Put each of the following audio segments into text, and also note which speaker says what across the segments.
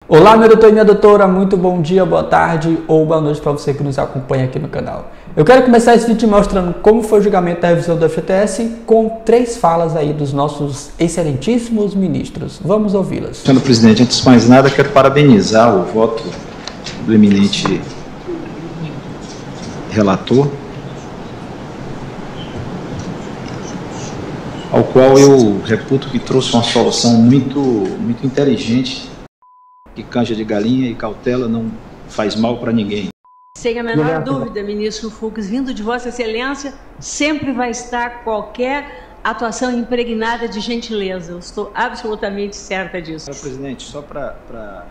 Speaker 1: Olá, meu doutor e minha doutora, muito bom dia, boa tarde ou boa noite para você que nos acompanha aqui no canal. Eu quero começar esse vídeo mostrando como foi o julgamento da revisão do FGTS com 3 falas aí dos nossos excelentíssimos ministros. Vamos ouvi-las.
Speaker 2: Senhor presidente, antes de mais nada, quero parabenizar o voto do eminente relator, ao qual eu reputo que trouxe uma solução muito inteligente, que canja de galinha e cautela não faz mal para ninguém.
Speaker 3: Sem a menor dúvida, ministro Fux, vindo de Vossa Excelência, sempre vai estar qualquer atuação impregnada de gentileza. Eu estou absolutamente certa disso.
Speaker 2: Senhor presidente, só para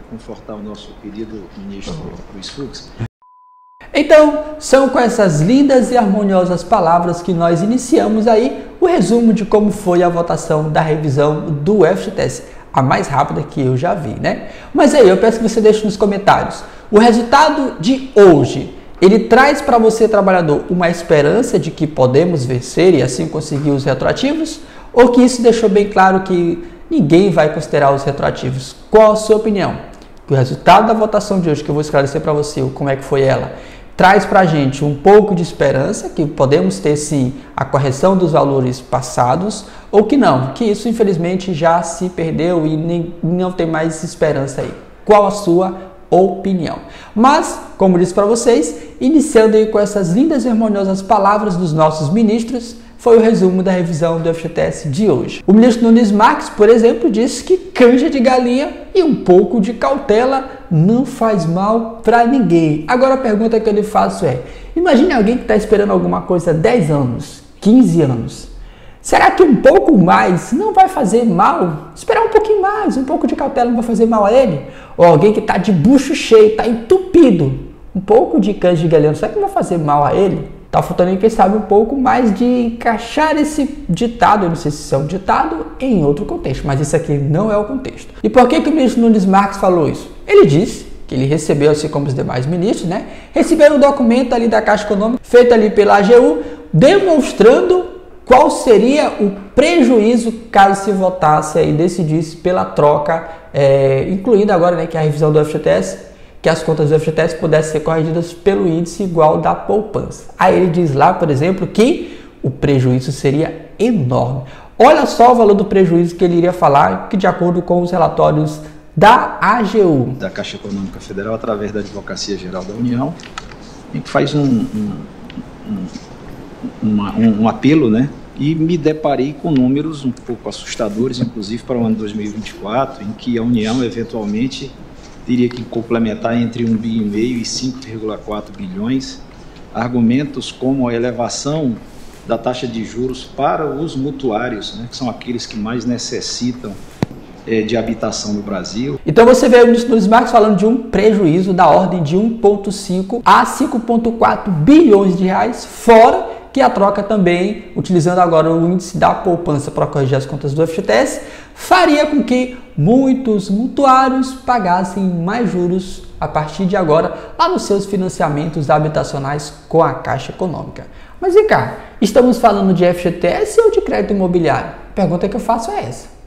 Speaker 2: confortar o nosso querido ministro Luiz Fux.
Speaker 1: Então, são com essas lindas e harmoniosas palavras que nós iniciamos aí o resumo de como foi a votação da revisão do FGTS. A mais rápida que eu já vi, né? Mas aí, eu peço que você deixe nos comentários. O resultado de hoje, ele traz para você, trabalhador, uma esperança de que podemos vencer e assim conseguir os retroativos? Ou que isso deixou bem claro que ninguém vai considerar os retroativos? Qual a sua opinião? O resultado da votação de hoje, que eu vou esclarecer para você como é que foi ela, traz para a gente um pouco de esperança, que podemos ter sim a correção dos valores passados, ou que não, que isso infelizmente já se perdeu e não tem mais esperança aí. Qual a sua opinião? Mas, como disse para vocês, iniciando aí com essas lindas e harmoniosas palavras dos nossos ministros, foi o resumo da revisão do FGTS de hoje. O ministro Nunes Marques, por exemplo, disse que canja de galinha e um pouco de cautela não faz mal para ninguém. Agora a pergunta que eu lhe faço é, imagine alguém que está esperando alguma coisa há 10 anos, 15 anos. Será que um pouco mais não vai fazer mal? Esperar um pouquinho mais, um pouco de cautela não vai fazer mal a ele? Ou alguém que está de bucho cheio, está entupido, um pouco de canja de galinha, será que não vai fazer mal a ele? Está faltando, quem sabe, um pouco mais de encaixar esse ditado, eu não sei se isso é um ditado, em outro contexto, mas isso aqui não é o contexto. E por que o ministro Nunes Marques falou isso? Ele disse que ele recebeu, assim como os demais ministros, né? Receberam um documento ali da Caixa Econômica, feito ali pela AGU, demonstrando qual seria o prejuízo caso se votasse e decidisse pela troca, incluindo agora, né, que a revisão do FGTS, que as contas do FGTS pudessem ser corrigidas pelo índice igual da poupança. Aí ele diz lá, por exemplo, que o prejuízo seria enorme. Olha só o valor do prejuízo que ele iria falar, que de acordo com os relatórios da AGU,
Speaker 2: da Caixa Econômica Federal, através da Advocacia Geral da União, em que faz um apelo, né? E me deparei com números um pouco assustadores, inclusive para o ano 2024, em que a União eventualmente teria que complementar entre 1,5 bi e 5,4 bilhões, argumentos como a elevação da taxa de juros para os mutuários, né, que são aqueles que mais necessitam de habitação no Brasil.
Speaker 1: Então você vê o ministro Nunes Marques falando de um prejuízo da ordem de 1,5 a 5,4 bilhões de reais, fora que a troca também, utilizando agora o índice da poupança para corrigir as contas do FGTS, faria com que muitos mutuários pagassem mais juros a partir de agora lá nos seus financiamentos habitacionais com a Caixa Econômica. Mas vem cá, estamos falando de FGTS ou de crédito imobiliário? A pergunta que eu faço é essa.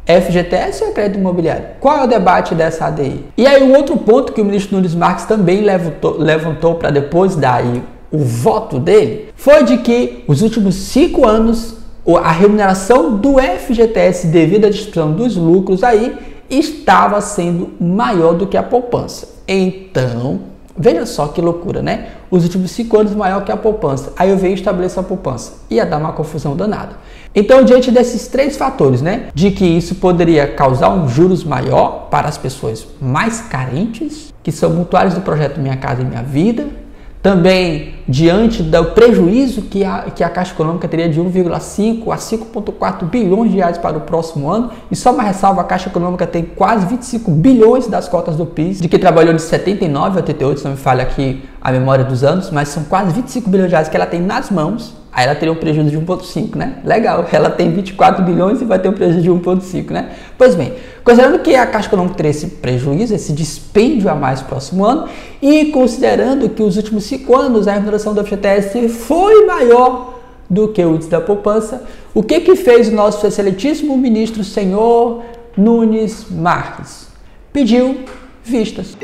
Speaker 1: FGTS ou crédito imobiliário? Qual é o debate dessa ADI? E aí um outro ponto que o ministro Nunes Marques também levantou para depois daí o voto dele, foi de que os últimos 5 anos a remuneração do FGTS devido à distribuição dos lucros aí estava sendo maior do que a poupança. Então, veja só que loucura, né? Os últimos 5 anos maior que a poupança. Aí eu venho e estabeleço a poupança. Ia dar uma confusão danada. Então, diante desses 3 fatores, né? De que isso poderia causar um juros maior para as pessoas mais carentes, que são mutuários do projeto Minha Casa e Minha Vida. Também diante do prejuízo que a Caixa Econômica teria de 1,5 a 5,4 bilhões de reais para o próximo ano. E só uma ressalva, a Caixa Econômica tem quase 25 bilhões das cotas do PIS, de que trabalhou de 79 a 88, se não me falha aqui a memória dos anos, mas são quase 25 bilhões de reais que ela tem nas mãos. Aí ela teria um prejuízo de 1,5, né? Legal, ela tem 24 bilhões e vai ter um prejuízo de 1,5, né? Pois bem, considerando que a Caixa Econômica teria esse prejuízo, esse dispêndio a mais no próximo ano, e considerando que os últimos 5 anos a remuneração do FGTS foi maior do que o índice da poupança, o que fez o nosso excelentíssimo ministro, senhor Nunes Marques? pediu vistas.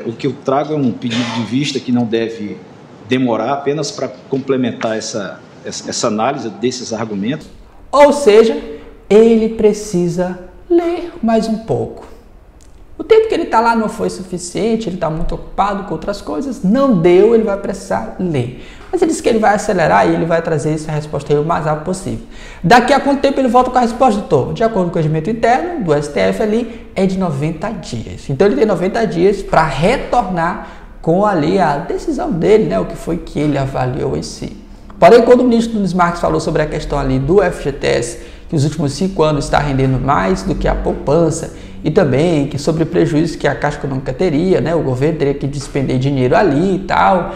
Speaker 2: O que eu trago é um pedido de vista que não deve demorar, apenas para complementar essa análise desses argumentos.
Speaker 1: Ou seja, ele precisa ler mais um pouco. O tempo que ele está lá não foi suficiente, ele está muito ocupado com outras coisas, não deu, ele vai precisar ler. Mas ele disse que ele vai acelerar e ele vai trazer essa resposta aí o mais rápido possível. Daqui a quanto tempo ele volta com a resposta, doutor? De acordo com o regimento interno do STF ali, é de 90 dias. Então ele tem 90 dias para retornar com ali a decisão dele, né? O que foi que ele avaliou em si. Porém, quando o ministro Nunes Marques falou sobre a questão ali do FGTS, que os últimos 5 anos está rendendo mais do que a poupança, e também que sobre o prejuízo que a Caixa Econômica teria, né? O governo teria que despender dinheiro ali e tal.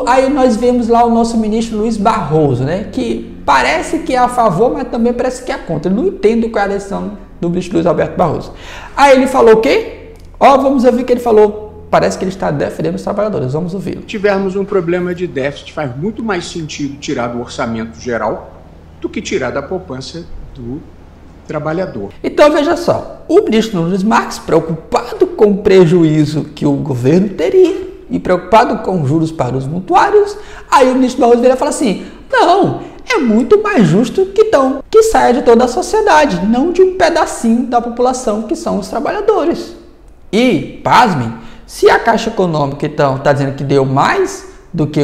Speaker 1: Aí nós vemos lá o nosso ministro Luiz Barroso, né? Que parece que é a favor, mas também parece que é contra. Eu não entendo qual é a decisão do ministro Luiz Alberto Barroso. Aí ele falou o quê? Vamos ouvir o que ele falou. Parece que ele está defendendo os trabalhadores. Vamos ouvi-lo.
Speaker 4: Tivermos um problema de déficit, faz muito mais sentido tirar do orçamento geral do que tirar da poupança do trabalhador.
Speaker 1: Então veja só, o ministro Nunes Marques, preocupado com o prejuízo que o governo teria e preocupado com juros para os mutuários, aí o ministro Barroso veio e fala assim, não, é muito mais justo que saia de toda a sociedade, não de um pedacinho da população que são os trabalhadores. E, pasmem, se a Caixa Econômica então está dizendo que deu mais do que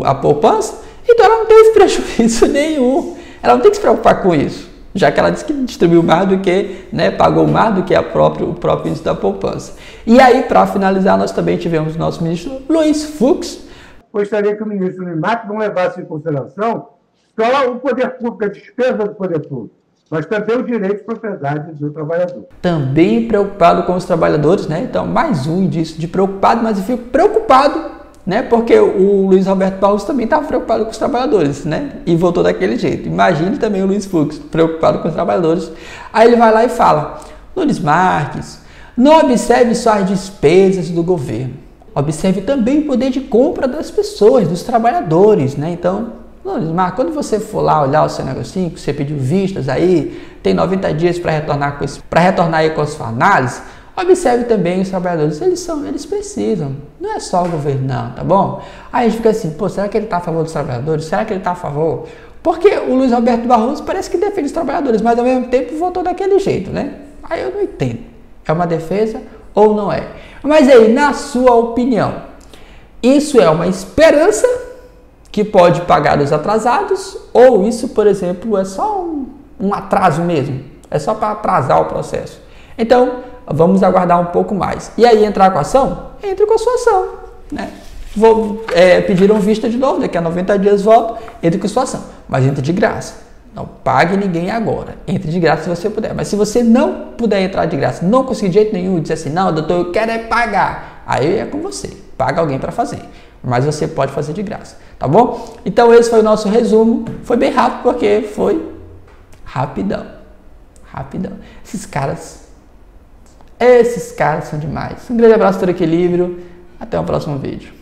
Speaker 1: a poupança, então ela não teve prejuízo nenhum, ela não tem que se preocupar com isso. Já que ela disse que distribuiu mais do que, né, pagou mais do que o próprio índice da poupança. E aí, para finalizar, nós também tivemos o nosso ministro Luiz Fux.
Speaker 5: Gostaria que o ministro Nunes Marques não levasse em consideração só o poder público, a despesa do poder público, mas também o direito de propriedade do trabalhador.
Speaker 1: Também preocupado com os trabalhadores, né? Então, mais um indício de preocupado, mas eu fico preocupado, né? Porque o Luiz Roberto Barroso também estava preocupado com os trabalhadores, né? E voltou daquele jeito. Imagine também o Luiz Fux preocupado com os trabalhadores. Aí ele vai lá e fala, Nunes Marques, não observe só as despesas do governo. Observe também o poder de compra das pessoas, dos trabalhadores, né? Então, Nunes Marques, quando você for lá olhar o seu negocinho, que você pediu vistas aí, tem 90 dias para retornar aí com a sua análise, observe também os trabalhadores, eles precisam, não é só o governo não, tá bom? Aí a gente fica assim, pô, será que ele está a favor dos trabalhadores? Será que ele está a favor? Porque o Luiz Roberto Barroso parece que defende os trabalhadores, mas ao mesmo tempo votou daquele jeito, né? Aí eu não entendo, é uma defesa ou não é? Mas aí, na sua opinião, isso é uma esperança que pode pagar os atrasados ou isso, por exemplo, é só um atraso mesmo? É só para atrasar o processo? Então, vamos aguardar um pouco mais. E aí, entrar com a ação? Entre com a sua ação, né? Pediram vista de novo, daqui a 90 dias volto, entre com a sua ação. Mas entre de graça. Não pague ninguém agora. Entre de graça se você puder. Mas se você não puder entrar de graça, não conseguir de jeito nenhum, dizer assim, não, doutor, eu quero é pagar. Aí é com você. Paga alguém para fazer. Mas você pode fazer de graça, tá bom? Então esse foi o nosso resumo. Foi bem rápido porque foi rapidão. Rapidão. Esses caras são demais. Um grande abraço, todo equilíbrio. Até o próximo vídeo.